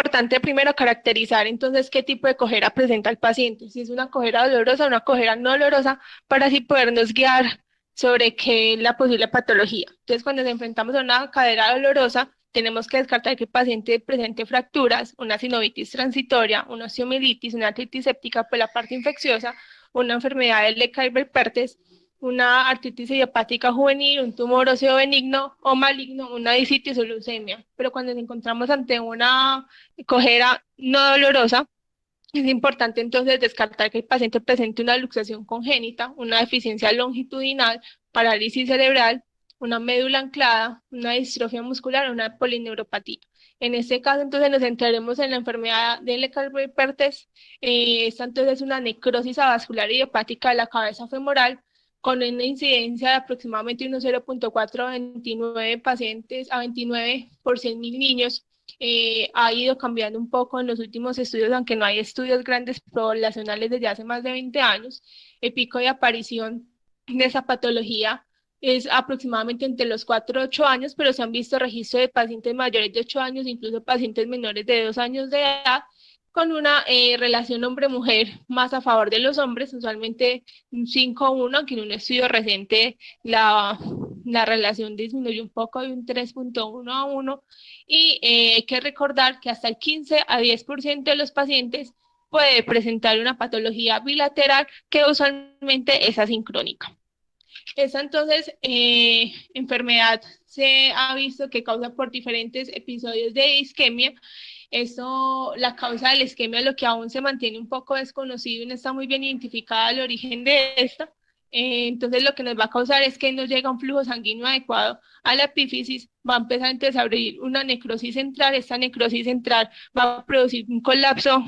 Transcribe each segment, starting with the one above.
importante primero caracterizar entonces qué tipo de cojera presenta el paciente, si es una cojera dolorosa o una cojera no dolorosa, para así podernos guiar sobre qué es la posible patología. Entonces, cuando nos enfrentamos a una cadera dolorosa, tenemos que descartar que el paciente presente fracturas, una sinovitis transitoria, una osteomielitis, una artritis séptica por la parte infecciosa, una enfermedad del Leber-Perthes, una artritis idiopática juvenil, un tumor óseo benigno o maligno, una discitis o leucemia. Pero cuando nos encontramos ante una cojera no dolorosa, es importante entonces descartar que el paciente presente una luxación congénita, una deficiencia longitudinal, parálisis cerebral, una médula anclada, una distrofia muscular o una polineuropatía. En este caso, entonces, nos centraremos en la enfermedad de Leber-Perthes. Esta entonces es una necrosis avascular idiopática de la cabeza femoral con una incidencia de aproximadamente unos 0.4 a 29 pacientes a 29 por 100.000 niños. Ha ido cambiando un poco en los últimos estudios, aunque no hay estudios grandes poblacionales desde hace más de 20 años. El pico de aparición de esa patología es aproximadamente entre los 4 y 8 años, pero se han visto registros de pacientes mayores de 8 años, incluso pacientes menores de 2 años de edad, con una relación hombre-mujer más a favor de los hombres, usualmente un 5:1, aunque en un estudio reciente la relación disminuyó un poco de un 3.1:1, y hay que recordar que hasta el 15 a 10% de los pacientes puede presentar una patología bilateral que usualmente es asincrónica. Esta entonces enfermedad se ha visto que causa por diferentes episodios de isquemia. Eso, la causa de la isquemia, lo que aún se mantiene un poco desconocido y no está muy bien identificada el origen de esta. Entonces lo que nos va a causar es que no llega un flujo sanguíneo adecuado a la epífisis, va a empezar entonces a abrir una necrosis central. Esta necrosis central va a producir un colapso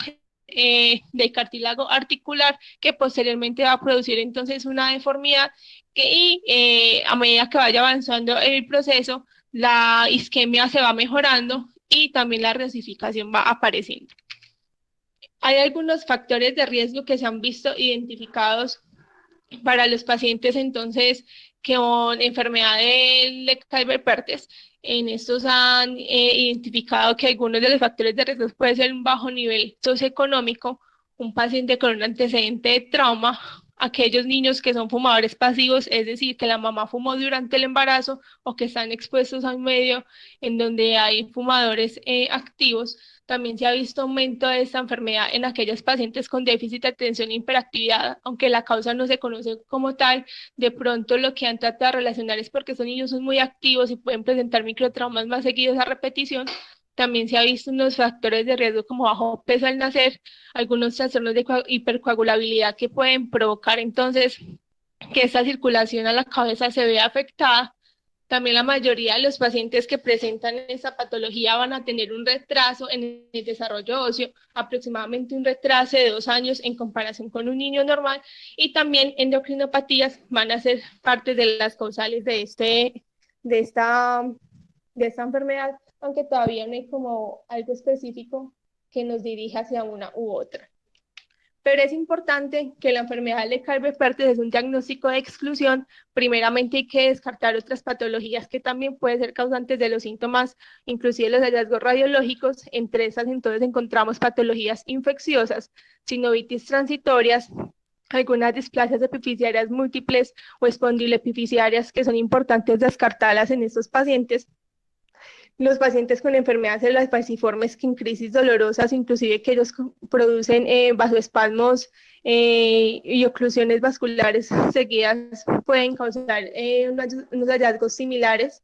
del cartílago articular, que posteriormente va a producir entonces una deformidad, y a medida que vaya avanzando el proceso, la isquemia se va mejorando y también la reosificación va apareciendo. Hay algunos factores de riesgo que se han visto identificados para los pacientes entonces que con enfermedad de Leber-Perthes. En estos han identificado que algunos de los factores de riesgo puede ser un bajo nivel socioeconómico, un paciente con un antecedente de trauma, aquellos niños que son fumadores pasivos, es decir, que la mamá fumó durante el embarazo o que están expuestos a un medio en donde hay fumadores activos. También se ha visto aumento de esta enfermedad en aquellos pacientes con déficit de atención e hiperactividad, aunque la causa no se conoce como tal. De pronto lo que han tratado de relacionar es porque estos niños son muy activos y pueden presentar microtraumas más seguidos a repetición. También se ha visto unos factores de riesgo como bajo peso al nacer, algunos trastornos de hipercoagulabilidad que pueden provocar entonces que esta circulación a la cabeza se vea afectada. También la mayoría de los pacientes que presentan esta patología van a tener un retraso en el desarrollo óseo, aproximadamente un retraso de 2 años en comparación con un niño normal, y también endocrinopatías van a ser parte de las causales de esta, de esta enfermedad, aunque todavía no hay como algo específico que nos dirija hacia una u otra. Pero es importante que la enfermedad de Leber-Perthes es un diagnóstico de exclusión. Primeramente hay que descartar otras patologías que también pueden ser causantes de los síntomas, inclusive los hallazgos radiológicos. Entre esas entonces encontramos patologías infecciosas, sinovitis transitorias, algunas displasias epifisiarias múltiples o espondiloepifisiarias, que son importantes descartarlas en estos pacientes. Los pacientes con enfermedades celular falciformes que en crisis dolorosas, inclusive que ellos producen vasoespasmos y oclusiones vasculares seguidas, pueden causar unos hallazgos similares.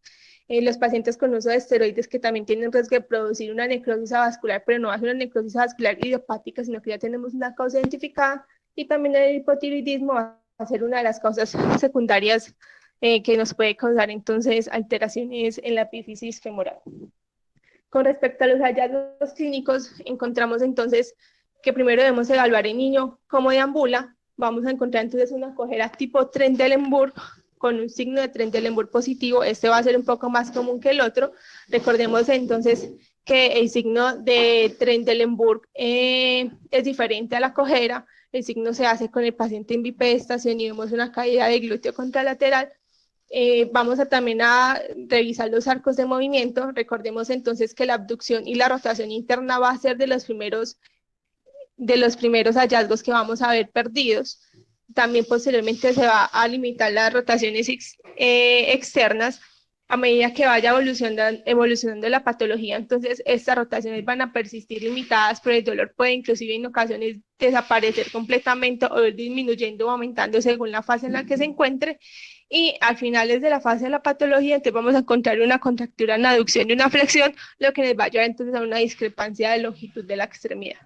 Los pacientes con uso de esteroides, que también tienen riesgo de producir una necrosis vascular, pero no es una necrosis vascular idiopática, sino que ya tenemos una causa identificada. Y también el hipotiroidismo va a ser una de las causas secundarias que nos puede causar entonces alteraciones en la epífisis femoral. Con respecto a los hallazgos clínicos, encontramos entonces que primero debemos evaluar el niño cómo deambula. Vamos a encontrar entonces una cojera tipo Trendelenburg con un signo de Trendelenburg positivo. Este va a ser un poco más común que el otro. Recordemos entonces que el signo de Trendelenburg es diferente a la cojera. El signo se hace con el paciente en bipedestación y vemos una caída de glúteo contralateral. Vamos a también a revisar los arcos de movimiento. Recordemos entonces que la abducción y la rotación interna va a ser de los primeros hallazgos que vamos a ver perdidos. También posteriormente se va a limitar las rotaciones externas a medida que vaya evolucionando la patología. Entonces estas rotaciones van a persistir limitadas, pero el dolor puede inclusive en ocasiones desaparecer completamente o ir disminuyendo o aumentando según la fase en la que se encuentre. Y al finales de la fase de la patología, entonces vamos a encontrar una contractura, una aducción y una flexión, lo que nos va a llevar entonces a una discrepancia de longitud de la extremidad.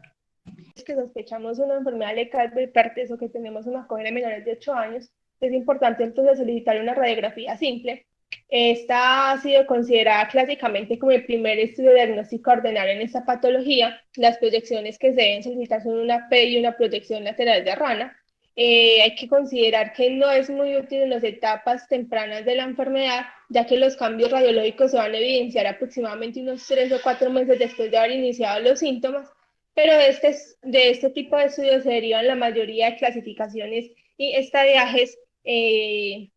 Es que sospechamos una enfermedad de calvo hipertenso, que tenemos una cojera de menores de 8 años, es importante entonces solicitar una radiografía simple. Esta ha sido considerada clásicamente como el primer estudio diagnóstico ordenado en esta patología. Las proyecciones que se deben solicitar son una P y una proyección lateral de rana. Hay que considerar que no es muy útil en las etapas tempranas de la enfermedad, ya que los cambios radiológicos se van a evidenciar aproximadamente unos 3 o 4 meses después de haber iniciado los síntomas, pero de este tipo de estudios se derivan la mayoría de clasificaciones y estadiajes de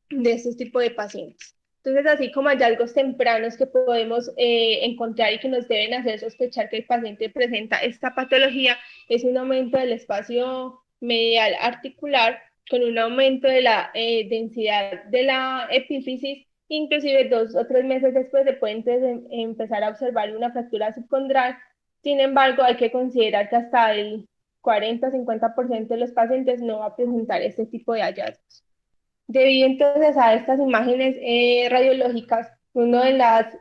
este tipo de pacientes. Entonces, así como hallazgos tempranos que podemos encontrar y que nos deben hacer sospechar que el paciente presenta esta patología, es un aumento del espacio medial articular con un aumento de la densidad de la epífisis. Inclusive 2 o 3 meses después se puede entonces empezar a observar una fractura subcondral. Sin embargo, hay que considerar que hasta el 40-50% de los pacientes no va a presentar este tipo de hallazgos. Debido entonces a estas imágenes radiológicas, una de las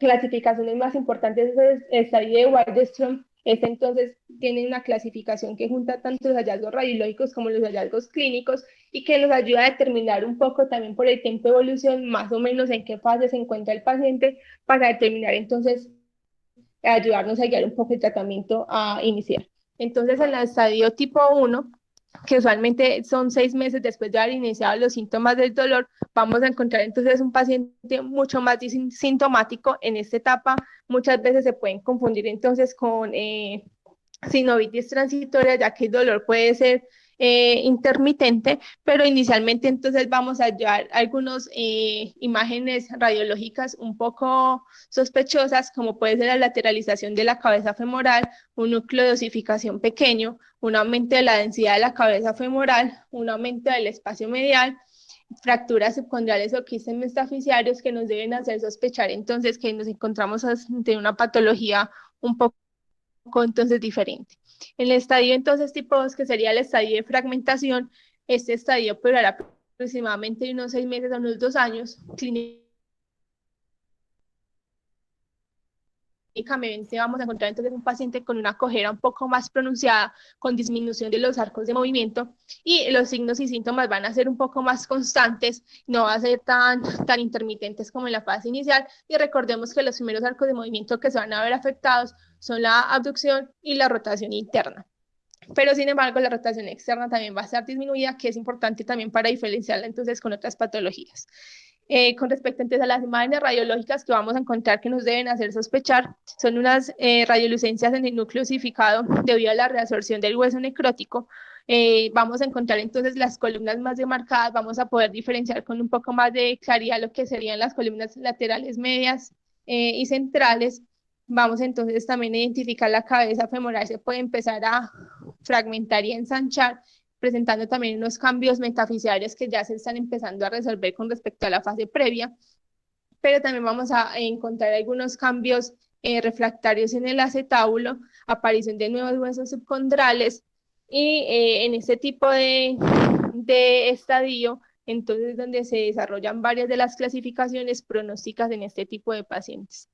clasificaciones más importantes es el estadio de Waldenström. Este entonces tiene una clasificación que junta tanto los hallazgos radiológicos como los hallazgos clínicos y que nos ayuda a determinar un poco también por el tiempo de evolución más o menos en qué fase se encuentra el paciente para determinar entonces ayudarnos a guiar un poco el tratamiento a iniciar. Entonces, en el estadio tipo 1, que usualmente son 6 meses después de haber iniciado los síntomas del dolor, vamos a encontrar entonces un paciente mucho más sintomático. En esta etapa muchas veces se pueden confundir entonces con sinovitis transitoria, ya que el dolor puede ser intermitente, pero inicialmente entonces vamos a llevar algunas imágenes radiológicas un poco sospechosas, como puede ser la lateralización de la cabeza femoral, un núcleo de osificación pequeño, un aumento de la densidad de la cabeza femoral, un aumento del espacio medial, fracturas subcondrales o quistes metaficiarios que nos deben hacer sospechar entonces que nos encontramos ante una patología un poco entonces diferente. En el estadio entonces tipo 2, que sería el estadio de fragmentación, este estadio durará aproximadamente unos 6 meses a unos 2 años. Clínicamente vamos a encontrar entonces un paciente con una cojera un poco más pronunciada, con disminución de los arcos de movimiento, y los signos y síntomas van a ser un poco más constantes, no va a ser tan intermitentes como en la fase inicial. Y recordemos que los primeros arcos de movimiento que se van a ver afectados son la abducción y la rotación interna. Pero sin embargo, la rotación externa también va a estar disminuida, que es importante también para diferenciarla entonces con otras patologías. Con respecto entonces a las imágenes radiológicas que vamos a encontrar que nos deben hacer sospechar, son unas radiolucencias en el núcleo osificado debido a la reabsorción del hueso necrótico. Vamos a encontrar entonces las columnas más demarcadas, vamos a poder diferenciar con un poco más de claridad lo que serían las columnas laterales medias y centrales. Vamos entonces también a identificar la cabeza femoral, se puede empezar a fragmentar y ensanchar, presentando también unos cambios metafisiarios que ya se están empezando a resolver con respecto a la fase previa, pero también vamos a encontrar algunos cambios refractarios en el acetábulo, aparición de nuevos huesos subcondrales, y en este tipo de estadio, entonces donde se desarrollan varias de las clasificaciones pronósticas en este tipo de pacientes.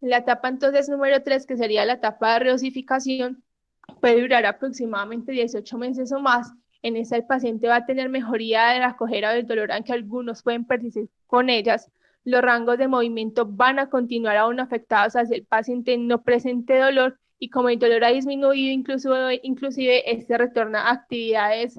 La etapa entonces número 3, que sería la etapa de reosificación, puede durar aproximadamente 18 meses o más. En esta el paciente va a tener mejoría de la cojera o del dolor, aunque algunos pueden persistir con ellas. Los rangos de movimiento van a continuar aún afectados hacia el paciente no presente dolor, y como el dolor ha disminuido, inclusive este retorna a actividades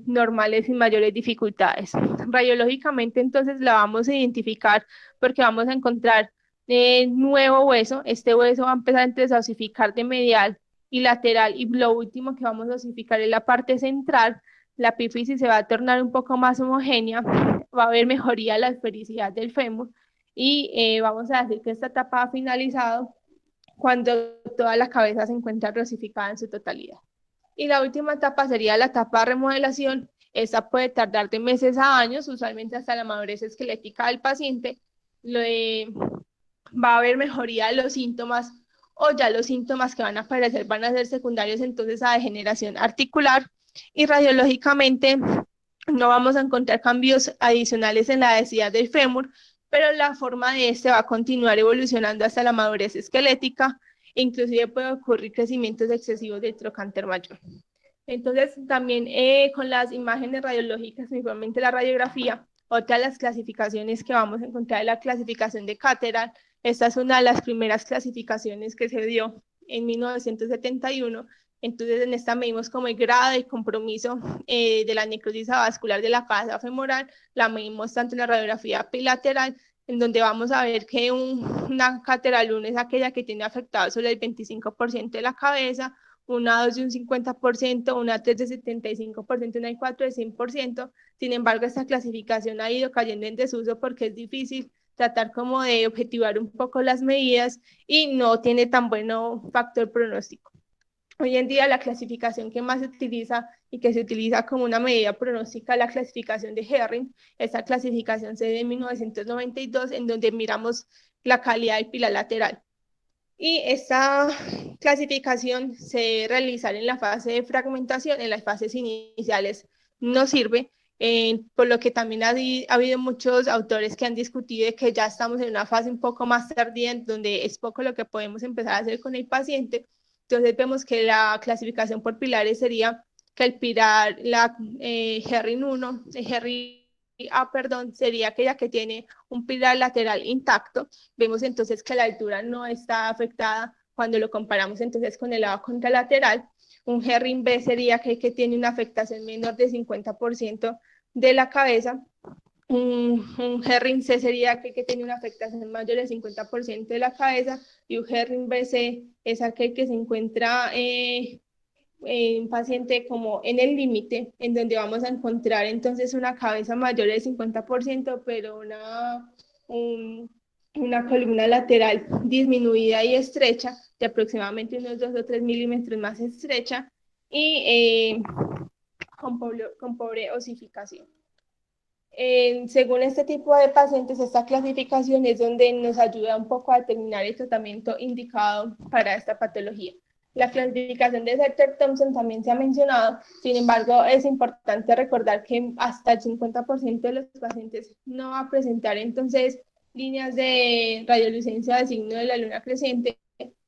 normales sin mayores dificultades. Radiológicamente entonces la vamos a identificar porque vamos a encontrar nuevo hueso. Este hueso va a empezar entonces a osificar de medial y lateral, y lo último que vamos a osificar es la parte central. la epífisis se va a tornar un poco más homogénea, va a haber mejoría de la esfericidad del fémur y vamos a decir que esta etapa ha finalizado cuando toda la cabeza se encuentra rosificada en su totalidad. Y la última etapa sería la etapa de remodelación. Esta puede tardar de meses a años, usualmente hasta la madurez esquelética del paciente. Va a haber mejoría de los síntomas o ya los síntomas que van a aparecer van a ser secundarios entonces a degeneración articular y radiológicamente no vamos a encontrar cambios adicionales en la densidad del fémur, pero la forma de este va a continuar evolucionando hasta la madurez esquelética, inclusive puede ocurrir crecimientos excesivos del trocánter mayor. Entonces, también con las imágenes radiológicas, principalmente la radiografía, otra de las clasificaciones que vamos a encontrar es la clasificación de Cateral. Esta es una de las primeras clasificaciones que se dio en 1971. Entonces, en esta medimos como el grado de compromiso de la necrosis avascular de la cabeza femoral, la medimos tanto en la radiografía bilateral, en donde vamos a ver que una Cateral 1 es aquella que tiene afectado sobre el 25% de la cabeza, una 2 de un 50%, una 3 de 75%, una 4 de 100%. Sin embargo, esta clasificación ha ido cayendo en desuso porque es difícil tratar como de objetivar un poco las medidas y no tiene tan bueno factor pronóstico. Hoy en día la clasificación que más se utiliza y que se utiliza como una medida pronóstica es la clasificación de Herring. Esta clasificación se dio en 1992 en donde miramos la calidad del pilar lateral. Y esta clasificación se debe realizar en la fase de fragmentación, en las fases iniciales no sirve, por lo que también ha habido muchos autores que han discutido de que ya estamos en una fase un poco más tardía, en donde es poco lo que podemos empezar a hacer con el paciente. Entonces vemos que la clasificación por pilares sería que el pilar, la Herring 1, perdón, sería aquella que tiene un pilar lateral intacto. Vemos entonces que la altura no está afectada cuando lo comparamos entonces con el lado contralateral. Un Herring B sería aquel que tiene una afectación menor de 50% de la cabeza. Un Herring C sería aquel que tiene una afectación mayor del 50% de la cabeza y un Herring BC es aquel que se encuentra un paciente como en el límite, en donde vamos a encontrar entonces una cabeza mayor del 50%, pero una columna lateral disminuida y estrecha, de aproximadamente unos 2 o 3 milímetros más estrecha, y con pobre osificación. Según este tipo de pacientes, esta clasificación es donde nos ayuda un poco a determinar el tratamiento indicado para esta patología. La clasificación de Setter-Thompson también se ha mencionado, sin embargo, es importante recordar que hasta el 50% de los pacientes no va a presentar entonces líneas de radiolucencia de signo de la luna creciente,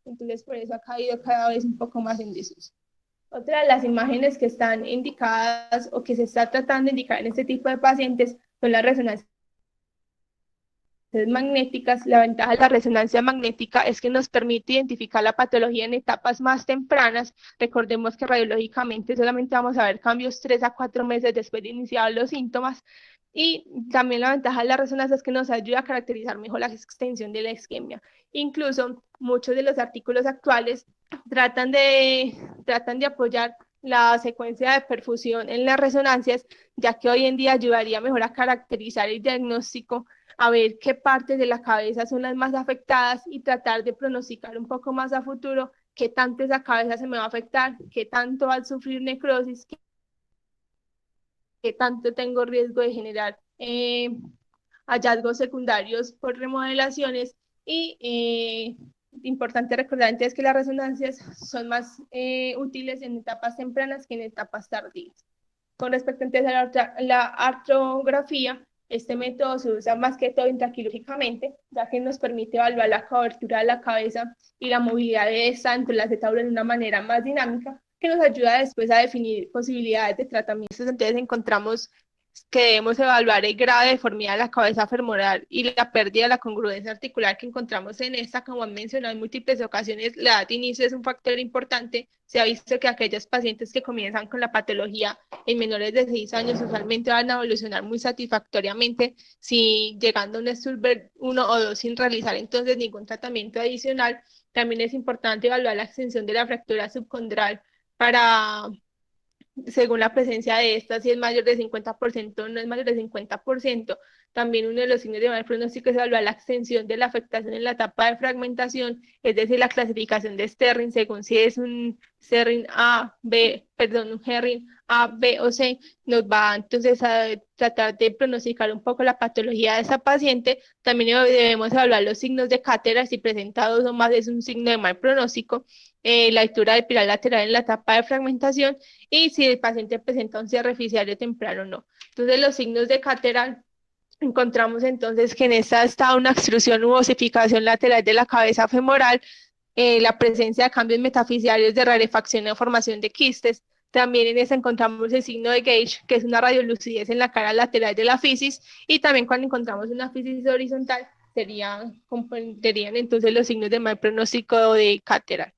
entonces por eso ha caído cada vez un poco más en desuso. Otra de las imágenes que están indicadas o que se está tratando de indicar en este tipo de pacientes son las resonancias magnéticas. La ventaja de la resonancia magnética es que nos permite identificar la patología en etapas más tempranas. Recordemos que radiológicamente solamente vamos a ver cambios 3 a 4 meses después de iniciar los síntomas. Y también la ventaja de la resonancia es que nos ayuda a caracterizar mejor la extensión de la isquemia. Incluso muchos de los artículos actuales tratan de apoyar la secuencia de perfusión en las resonancias, ya que hoy en día ayudaría mejor a caracterizar el diagnóstico, a ver qué partes de la cabeza son las más afectadas y tratar de pronosticar un poco más a futuro qué tanto esa cabeza se me va a afectar, qué tanto va a sufrir necrosis, qué tanto tengo riesgo de generar hallazgos secundarios por remodelaciones y importante recordar entonces que las resonancias son más útiles en etapas tempranas que en etapas tardías. Con respecto entonces a la artrografía, este método se usa más que todo intraquirúrgicamente, ya que nos permite evaluar la cobertura de la cabeza y la movilidad de esta entre el acetábulo de una manera más dinámica, que nos ayuda después a definir posibilidades de tratamientos. Entonces encontramos que debemos evaluar el grado de deformidad de la cabeza femoral y la pérdida de la congruencia articular que encontramos en esta, como han mencionado en múltiples ocasiones, la edad de inicio es un factor importante. Se ha visto que aquellos pacientes que comienzan con la patología en menores de 6 años usualmente van a evolucionar muy satisfactoriamente si llegando a un Stulberg 1 o 2 sin realizar entonces ningún tratamiento adicional. También es importante evaluar la extensión de la fractura subcondral para según la presencia de esta, si es mayor de 50% o no es mayor de 50%. También uno de los signos de mal pronóstico es evaluar la extensión de la afectación en la etapa de fragmentación, es decir, la clasificación de Sterling según si es un Sterling A, B, perdón, un Herring A, B o C, nos va entonces a tratar de pronosticar un poco la patología de esa paciente. También debemos evaluar los signos de cátedra, si presenta dos o más es un signo de mal pronóstico, la altura del pilar lateral en la etapa de fragmentación y si el paciente presenta un cierre oficial temprano o no. Entonces los signos de cátedra encontramos entonces que en esta está una extrusión u osificación lateral de la cabeza femoral, la presencia de cambios metafisiarios de rarefacción o formación de quistes. También en esta encontramos el signo de Gage, que es una radiolucidez en la cara lateral de la fisis, y también cuando encontramos una fisis horizontal, comprenderían entonces los signos de mal pronóstico de cátedra.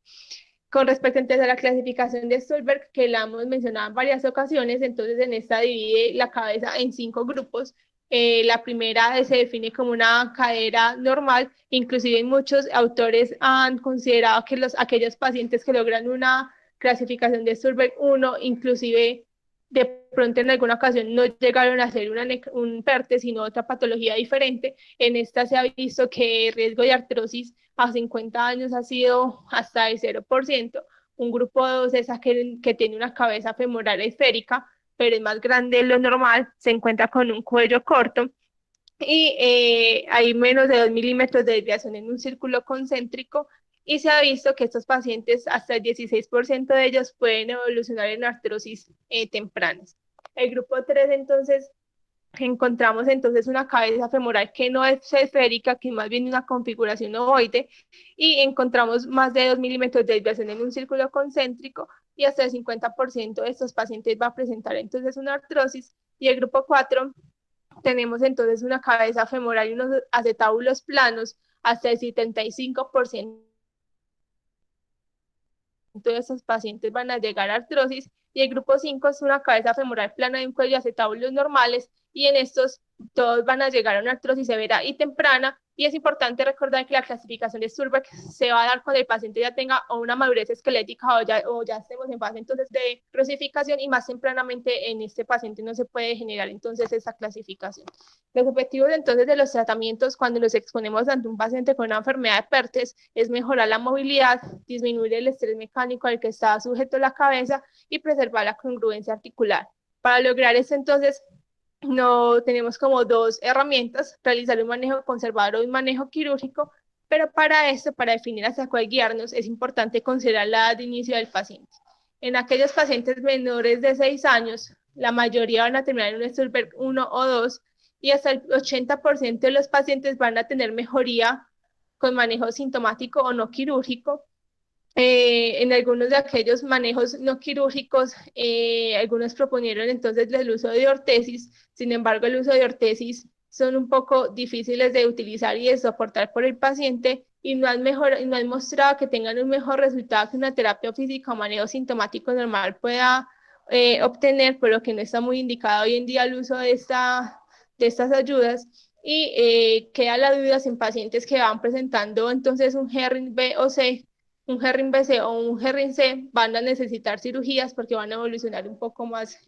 Con respecto entonces a la clasificación de Stolberg, que la hemos mencionado en varias ocasiones, entonces en esta divide la cabeza en 5 grupos. La primera se define como una cadera normal, inclusive muchos autores han considerado que aquellos pacientes que logran una clasificación de Stolberg 1, inclusive de pronto en alguna ocasión no llegaron a hacer un PERTE, sino otra patología diferente. En esta se ha visto que el riesgo de artrosis a 50 años ha sido hasta el 0%. Un grupo 2 es aquel que tiene una cabeza femoral esférica, pero es más grande de lo normal, se encuentra con un cuello corto y hay menos de 2 milímetros de desviación en un círculo concéntrico, y se ha visto que estos pacientes, hasta el 16% de ellos pueden evolucionar en artrosis tempranas. El grupo 3 entonces encontramos entonces una cabeza femoral que no es esférica, que más bien una configuración ovoide, y encontramos más de 2 milímetros de desviación en un círculo concéntrico, y hasta el 50% de estos pacientes va a presentar entonces una artrosis. Y el grupo 4 tenemos entonces una cabeza femoral y unos acetábulos planos, hasta el 75% de estos pacientes van a llegar a artrosis, y el grupo 5 es una cabeza femoral plana y un cuello de acetábulos normales, y en estos todos van a llegar a una artrosis severa y temprana. Y es importante recordar que la clasificación de Stulberg se va a dar cuando el paciente ya tenga o una madurez esquelética o ya estemos en fase entonces de rosificación, y más tempranamente en este paciente no se puede generar entonces esa clasificación. Los objetivos entonces de los tratamientos cuando los exponemos ante un paciente con una enfermedad de Pertes es mejorar la movilidad, disminuir el estrés mecánico al que está sujeto la cabeza y preservar la congruencia articular. Para lograr esto entonces no tenemos como dos herramientas: realizar un manejo conservador o un manejo quirúrgico, pero para esto, para definir hacia cuál guiarnos, es importante considerar la edad de inicio del paciente. En aquellos pacientes menores de 6 años, la mayoría van a terminar en un Stulberg 1 o 2, y hasta el 80% de los pacientes van a tener mejoría con manejo sintomático o no quirúrgico. En algunos de aquellos manejos no quirúrgicos, algunos proponieron entonces el uso de ortesis. Sin embargo, el uso de ortesis son un poco difíciles de utilizar y de soportar por el paciente, y no han mostrado que tengan un mejor resultado que una terapia física o manejo sintomático normal pueda obtener, por lo que no está muy indicado hoy en día el uso de estas ayudas. Y queda la duda en pacientes que van presentando entonces un Herring B o C, un Herring BC o un Herring C, van a necesitar cirugías porque van a evolucionar un poco más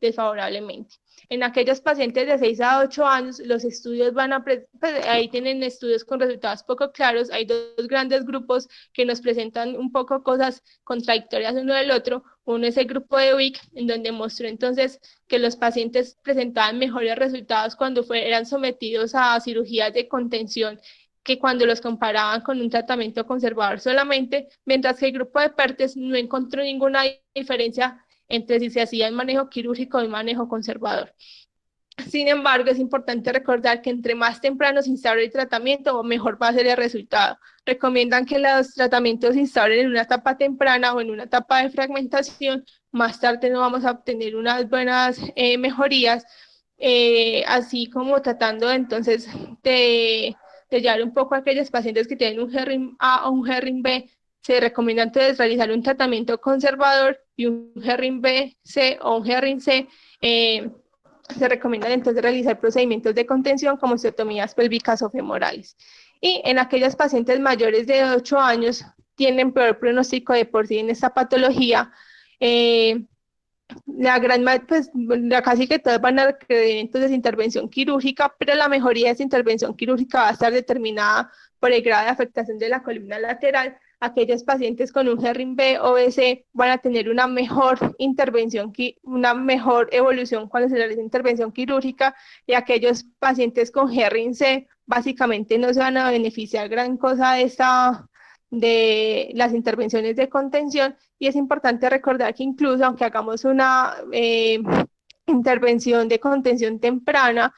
desfavorablemente. En aquellos pacientes de 6 a 8 años, los estudios pues ahí tienen estudios con resultados poco claros. Hay dos grandes grupos que nos presentan un poco cosas contradictorias uno del otro. Uno es el grupo de Wick, en donde mostró entonces que los pacientes presentaban mejores resultados cuando eran sometidos a cirugías de contención que cuando los comparaban con un tratamiento conservador solamente, mientras que el grupo de Pertes no encontró ninguna diferencia entre si se hacía el manejo quirúrgico o el manejo conservador. Sin embargo, es importante recordar que entre más temprano se instaure el tratamiento, mejor va a ser el resultado. Recomiendan que los tratamientos se instauren en una etapa temprana o en una etapa de fragmentación. Más tarde no vamos a obtener unas buenas mejorías, así como tratando entonces de llevar un poco a aquellos pacientes que tienen un Herring A o un Herring B. Se recomienda entonces realizar un tratamiento conservador, y un Herring B, C o un Herring C, se recomienda entonces realizar procedimientos de contención como osteotomías pélvicas o femorales. Y en aquellos pacientes mayores de 8 años tienen peor pronóstico de por sí en esta patología, pues, casi que todas van a requerir entonces intervención quirúrgica, pero la mejoría de esa intervención quirúrgica va a estar determinada por el grado de afectación de la columna lateral. Aquellos pacientes con un Herring B o BC van a tener una mejor intervención, una mejor evolución cuando se realiza intervención quirúrgica, y aquellos pacientes con Herring C básicamente no se van a beneficiar gran cosa de las intervenciones de contención. Y es importante recordar que incluso aunque hagamos una intervención de contención temprana,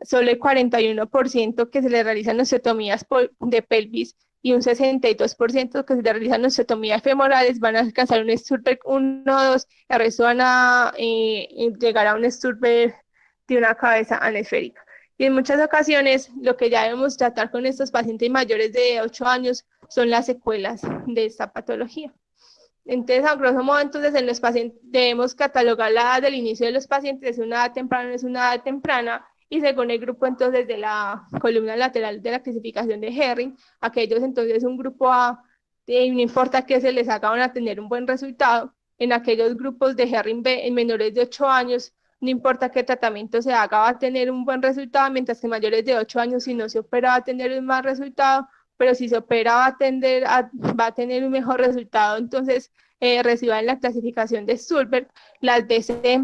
solo el 41% que se le realizan osteotomías de pelvis y un 62% que se le realizan osteotomías femorales van a alcanzar un Sturberg 1 o 2, el resto van a llegar a un Sturberg de una cabeza anesférica. Y en muchas ocasiones lo que ya debemos tratar con estos pacientes mayores de 8 años son las secuelas de esta patología. Entonces, a grosso modo, entonces en los pacientes debemos catalogar la edad del inicio de los pacientes, es una edad temprana, es una edad temprana, y según el grupo entonces de la columna lateral de la clasificación de Herring, aquellos entonces un grupo A, no importa que se les haga, van a tener un buen resultado. En aquellos grupos de Herring B, en menores de 8 años, no importa qué tratamiento se haga, va a tener un buen resultado, mientras que mayores de 8 años, si no se opera, va a tener un mal resultado, pero si se opera va a tener un mejor resultado. Entonces, reciban la clasificación de Stulberg. Las DC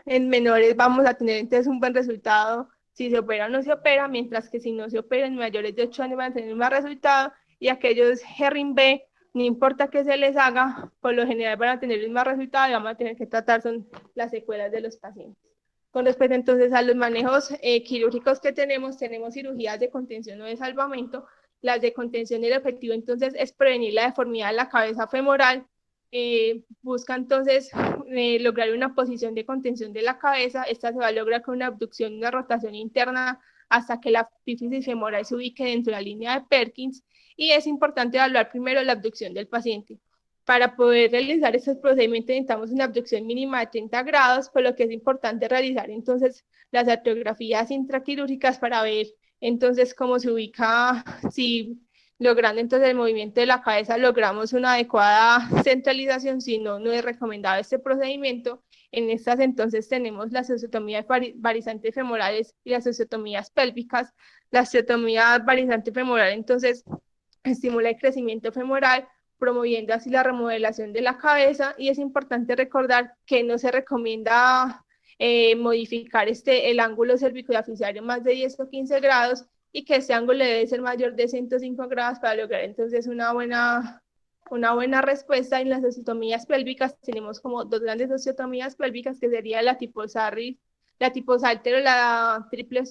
en menores vamos a tener entonces un buen resultado si se opera o no se opera, mientras que si no se opera en mayores de 8 años van a tener un mal resultado, y aquellos Herring B, no importa que se les haga, por lo general van a tener el mismo resultado y vamos a tener que tratar son las secuelas de los pacientes. Con respecto entonces a los manejos quirúrgicos que tenemos cirugías de contención o de salvamento. Las de contención, el objetivo entonces es prevenir la deformidad de la cabeza femoral. Busca entonces lograr una posición de contención de la cabeza. Esta se va a lograr con una abducción y una rotación interna hasta que la epífisis femoral se ubique dentro de la línea de Perkins, y es importante evaluar primero la abducción del paciente. Para poder realizar estos procedimientos necesitamos una abducción mínima de 30 grados, por lo que es importante realizar entonces las arteriografías intraquirúrgicas para ver entonces cómo se ubica, si logrando entonces el movimiento de la cabeza logramos una adecuada centralización. Si no, no es recomendado este procedimiento. En estas entonces tenemos las osteotomías varizantes femorales y las osteotomías pélvicas. La osteotomía varizante femoral entonces estimula el crecimiento femoral, promoviendo así la remodelación de la cabeza, y es importante recordar que no se recomienda modificar el ángulo cervicodiafisiario más de 10 o 15 grados, y que este ángulo debe ser mayor de 105 grados para lograr entonces una buena respuesta. En las osteotomías pélvicas tenemos como dos grandes osteotomías pélvicas, que sería la tipo Sarri, la tipo Salter o la triple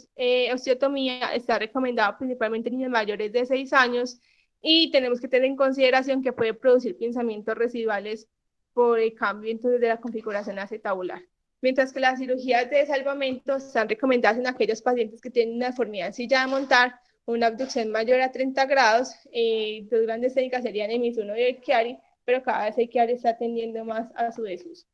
osteotomía. Está recomendada principalmente en niños mayores de 6 años, y tenemos que tener en consideración que puede producir pinzamientos residuales por el cambio entonces de la configuración acetabular. Mientras que las cirugías de salvamento están recomendadas en aquellos pacientes que tienen una deformidad en silla de montar, una abducción mayor a 30 grados. Dos grandes técnicas serían el Mizuno y el Chiari, pero cada vez el Chiari está tendiendo más a su desuso.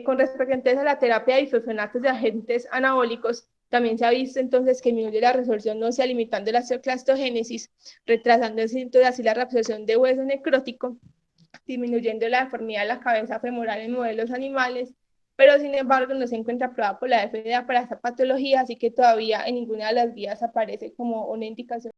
Con respecto entonces a la terapia de bifosfonatos de agentes anabólicos, también se ha visto entonces que disminuye la resolución ósea limitando la osteoclastogénesis, retrasando entonces así la reabsorción de hueso necrótico, disminuyendo la deformidad de la cabeza femoral en modelos animales, pero sin embargo no se encuentra aprobada por la FDA para esta patología, así que todavía en ninguna de las vías aparece como una indicación